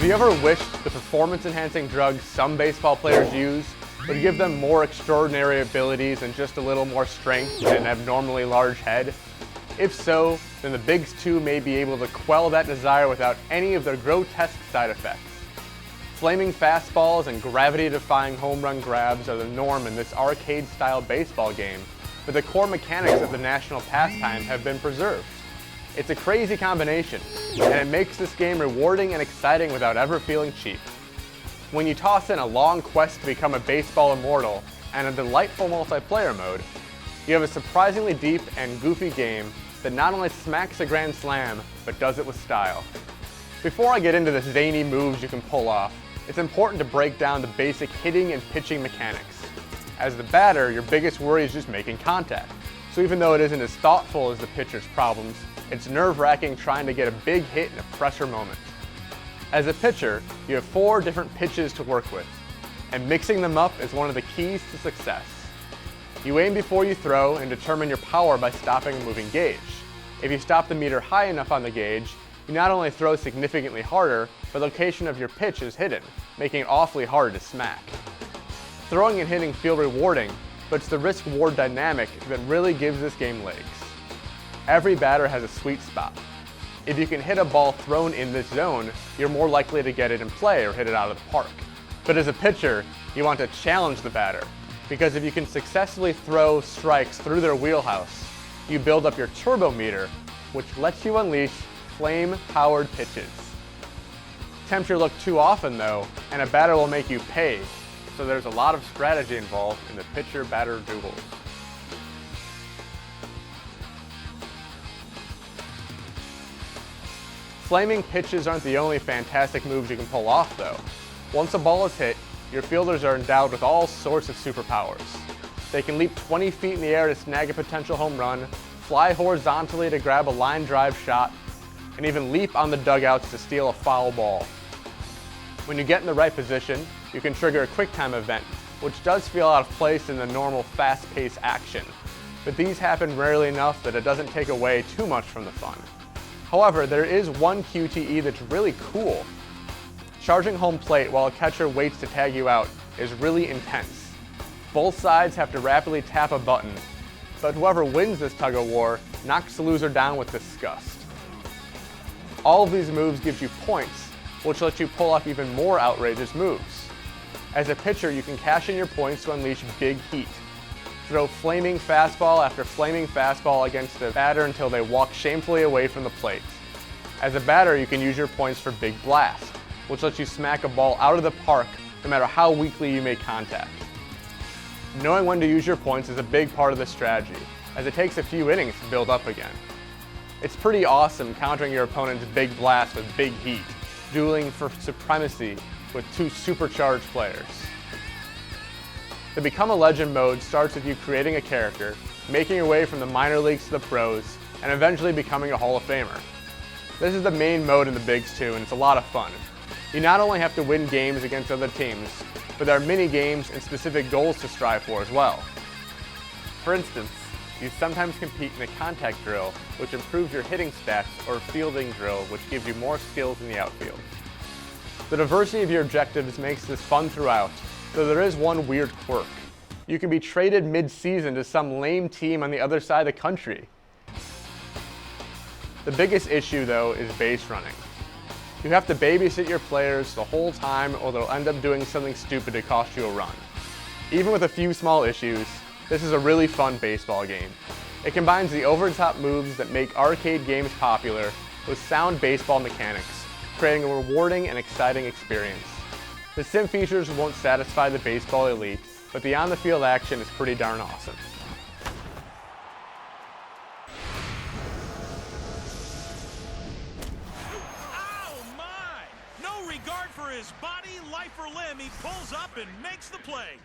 you ever wished the performance-enhancing drugs some baseball players use would give them more extraordinary abilities and just a little more strength than an abnormally large head? If so, then the Bigs 2 may be able to quell that desire without any of their grotesque side effects. Flaming fastballs and gravity-defying home run grabs are the norm in this arcade-style baseball game, but the core mechanics of the national pastime have been preserved. It's a crazy combination, and it makes this game rewarding and exciting without ever feeling cheap. When you toss in a long quest to become a baseball immortal and a delightful multiplayer mode, you have a surprisingly deep and goofy game that not only smacks a grand slam, but does it with style. Before I get into the zany moves you can pull off, it's important to break down the basic hitting and pitching mechanics. As the batter, your biggest worry is just making contact. So even though it isn't as thoughtful as the pitcher's problems, it's nerve-wracking trying to get a big hit in a pressure moment. As a pitcher, you have 4 different pitches to work with, and mixing them up is one of the keys to success. You aim before you throw and determine your power by stopping a moving gauge. If you stop the meter high enough on the gauge, you not only throw significantly harder, but the location of your pitch is hidden, making it awfully hard to smack. Throwing and hitting feel rewarding, but it's the risk-reward dynamic that really gives this game legs. Every batter has a sweet spot. If you can hit a ball thrown in this zone, you're more likely to get it in play or hit it out of the park. But as a pitcher, you want to challenge the batter, because if you can successfully throw strikes through their wheelhouse, you build up your turbo meter, which lets you unleash flame-powered pitches. Tempt your luck too often though, and a batter will make you pay, so there's a lot of strategy involved in the pitcher-batter duels. Flaming pitches aren't the only fantastic moves you can pull off though. Once a ball is hit, your fielders are endowed with all sorts of superpowers. They can leap 20 feet in the air to snag a potential home run, fly horizontally to grab a line drive shot, and even leap on the dugouts to steal a foul ball. When you get in the right position, you can trigger a QuickTime event, which does feel out of place in the normal fast-paced action, but these happen rarely enough that it doesn't take away too much from the fun. However, there is one QTE that's really cool. Charging home plate while a catcher waits to tag you out is really intense. Both sides have to rapidly tap a button, but whoever wins this tug-of-war knocks the loser down with disgust. All of these moves give you points, which lets you pull off even more outrageous moves. As a pitcher, you can cash in your points to unleash big heat. Throw flaming fastball after flaming fastball against the batter until they walk shamefully away from the plate. As a batter, you can use your points for big blast, which lets you smack a ball out of the park no matter how weakly you make contact. Knowing when to use your points is a big part of the strategy, as it takes a few innings to build up again. It's pretty awesome countering your opponent's big blast with big heat, dueling for supremacy with 2 supercharged players. The Become a Legend mode starts with you creating a character, making your way from the minor leagues to the pros, and eventually becoming a Hall of Famer. This is the main mode in the Bigs 2, and it's a lot of fun. You not only have to win games against other teams, but there are mini games and specific goals to strive for as well. For instance, you sometimes compete in a contact drill, which improves your hitting stats, or a fielding drill, which gives you more skills in the outfield. The diversity of your objectives makes this fun throughout, though there is one weird quirk. You can be traded mid-season to some lame team on the other side of the country. The biggest issue though is base running. You have to babysit your players the whole time or they'll end up doing something stupid to cost you a run. Even with a few small issues, this is a really fun baseball game. It combines the over-the-top moves that make arcade games popular with sound baseball mechanics, creating a rewarding and exciting experience. The sim features won't satisfy the baseball elite, but the on-the-field action is pretty darn awesome. Oh my! No regard for his body, life, or limb, he pulls up and makes the play.